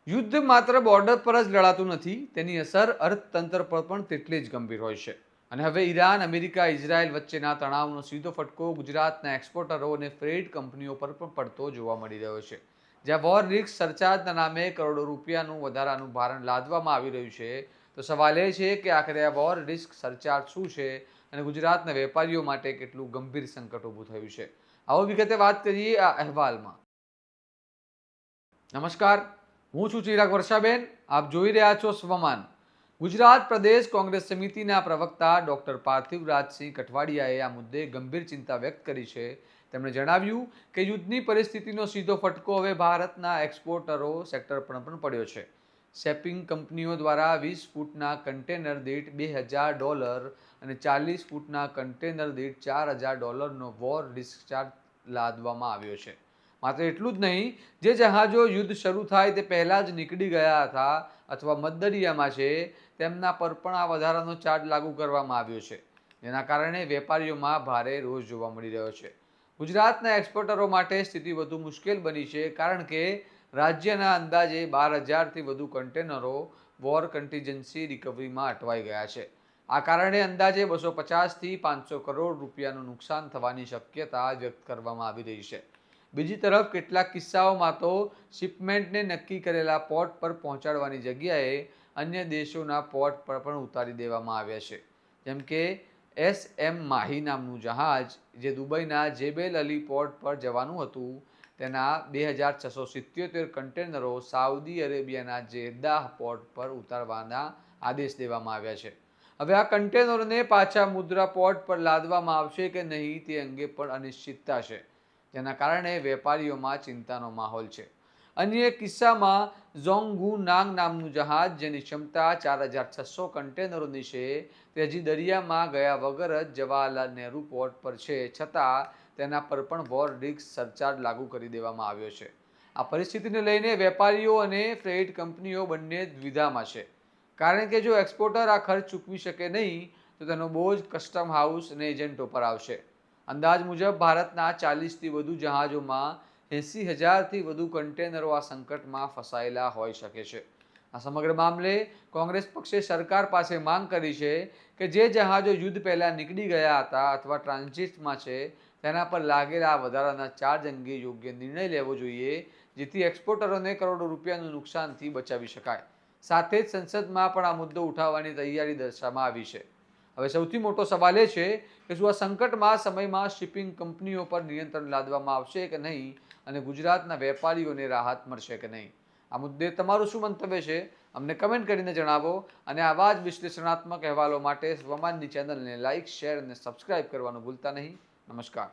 યુદ્ધ માત્ર બોર્ડર પર જ લડાતું નથી, તેની અસર અર્થતંત્ર પર પણ તેટલી જ ગંભીર હોય છે. અને હવે ઈરાન, અમેરિકા, ઇઝરાયલ વચ્ચેના તણાવનો સીધો ફટકો ગુજરાતના એક્સપોર્ટરો અને ફ્રેટ કંપનીઓ પર પણ પડતો જોવા મળી રહ્યો છે. જ્યાં વોર રિસ્ક સરચાર્જના નામે કરોડો રૂપિયાનું વધારાનું ભારણ લાદવામાં આવી રહ્યું છે, તો સવાલ એ છે કે આખરે આ વોર રિસ્ક સરચાર્જ શું છે અને ગુજરાતના વેપારીઓ માટે કેટલું ગંભીર સંકટ ઊભું થયું છે. આવો વિગતે વાત કરીએ આ અહેવાલમાં. નમસ્કાર, હું છું ચિરાગ વર્ષાબેન. આપ જોઈ રહ્યા છો સ્વમાન. ગુજરાત પ્રદેશ કોંગ્રેસ સમિતિના પ્રવક્તા ડોક્ટર પાર્થિવ રાજસિંહ કઠવાડિયાએ આ મુદ્દે ગંભીર ચિંતા વ્યક્ત કરી છે. તેમણે જણાવ્યું કે યુદ્ધની પરિસ્થિતિનો સીધો ફટકો હવે ભારતના એક્સપોર્ટરો સેક્ટર પર પણ પડ્યો છે. શિપિંગ કંપનીઓ દ્વારા 20 ફૂટના કન્ટેનર દીઠ $2,000 અને 40 ફૂટના કન્ટેનર દીઠ $4,000નો વોર રિસ્ક ચાર્જ લાદવામાં આવ્યો છે. માત્ર એટલું જ નહીં, જે જહાજો યુદ્ધ શરૂ થાય તે પહેલાં જ નીકળી ગયા હતા અથવા મધદરિયામાં છે, તેમના પર પણ આ વધારાનો ચાર્જ લાગુ કરવામાં આવ્યો છે, જેના કારણે વેપારીઓમાં ભારે રોષ જોવા મળી રહ્યો છે. ગુજરાતના એક્સપોર્ટરો માટે સ્થિતિ વધુ મુશ્કેલ બની છે, કારણ કે રાજ્યના અંદાજે 12,000થી વધુ કન્ટેનરો વોર કન્ટીજન્સી રિકવરીમાં અટવાઈ ગયા છે. આ કારણે અંદાજે 250થી 500 કરોડ રૂપિયાનું નુકસાન થવાની શક્યતા વ્યક્ત કરવામાં આવી રહી છે. બીજી તરફ કેટલાક કિસ્સાઓમાં તો શિપમેન્ટને નક્કી કરેલા પોર્ટ પર પહોંચાડવાની જગ્યાએ અન્ય દેશોના પોર્ટ પર પણ ઉતારી દેવામાં આવ્યા છે. જેમ કે SM માહી નામનું જહાજ જે દુબઈના જેબેલ અલી પોર્ટ પર જવાનું હતું, તેના 2,677 કન્ટેનરો સાઉદી અરેબિયાના જેદ્દાહ પોર્ટ પર ઉતારવાના આદેશ દેવામાં આવ્યા છે. હવે આ કન્ટેનરોને પાછા મુદ્રા પોર્ટ પર લાદવામાં આવશે કે નહીં તે અંગે પણ અનિશ્ચિતતા છે, જેના કારણે વેપારીઓમાં ચિંતાનો માહોલ છે. અન્ય એક કિસ્સામાં ઝોંગગુ નાંગ નામનું જહાજ, જેની ક્ષમતા 4,600 કન્ટેનરોની છે, તે હજી દરિયામાં ગયા વગર જ જવાહરલાલ નહેરુ પોર્ટ પર છે, છતાં તેના પર પણ વોર રિસ્ક સરચાર્જ લાગુ કરી દેવામાં આવ્યો છે. આ પરિસ્થિતિને લઈને વેપારીઓ અને ફ્રેટ કંપનીઓ બંને દ્વિધામાં છે, કારણ કે જો એક્સપોર્ટર આ ખર્ચ ચૂકવી શકે નહીં તો તેનો બોજ કસ્ટમ હાઉસ અને એજન્ટો પર આવશે. અંદાજ મુજબ ભારતના 40થી વધુ જહાજોમાં 80,000થી વધુ કન્ટેનરો આ સંકટમાં ફસાયેલા હોઈ શકે છે. આ સમગ્ર મામલે કોંગ્રેસ પક્ષે સરકાર પાસે માંગ કરી છે કે જે જહાજો યુદ્ધ પહેલાં નીકળી ગયા હતા અથવા ટ્રાન્ઝિટમાં છે, તેના પર લાગેલા વધારાના ચાર્જ અંગે યોગ્ય નિર્ણય લેવો જોઈએ, જેથી એક્સપોર્ટરોને કરોડો રૂપિયાનું નુકસાનથી બચાવી શકાય. સાથે જ સંસદમાં પણ આ મુદ્દો ઉઠાવવાની તૈયારી દર્શાવવામાં આવી છે. હવે સૌથી મોટો સવાલ એ છે કે શું આ સંકટમાં સમયમાં શિપિંગ કંપનીઓ પર નિયંત્રણ લાદવામાં આવશે કે નહીં અને ગુજરાતના વેપારીઓને રાહત મળશે કે નહીં. આ મુદ્દે તમારું શું મંતવ્ય છે, અમને કમેન્ટ કરીને જણાવો. અને આવા જ વિશ્લેષણાત્મક અહેવાલો માટે સ્વમાનની ચેનલને લાઇક, શેર અને સબસ્ક્રાઇબ કરવાનું ભૂલતા નહીં. નમસ્કાર.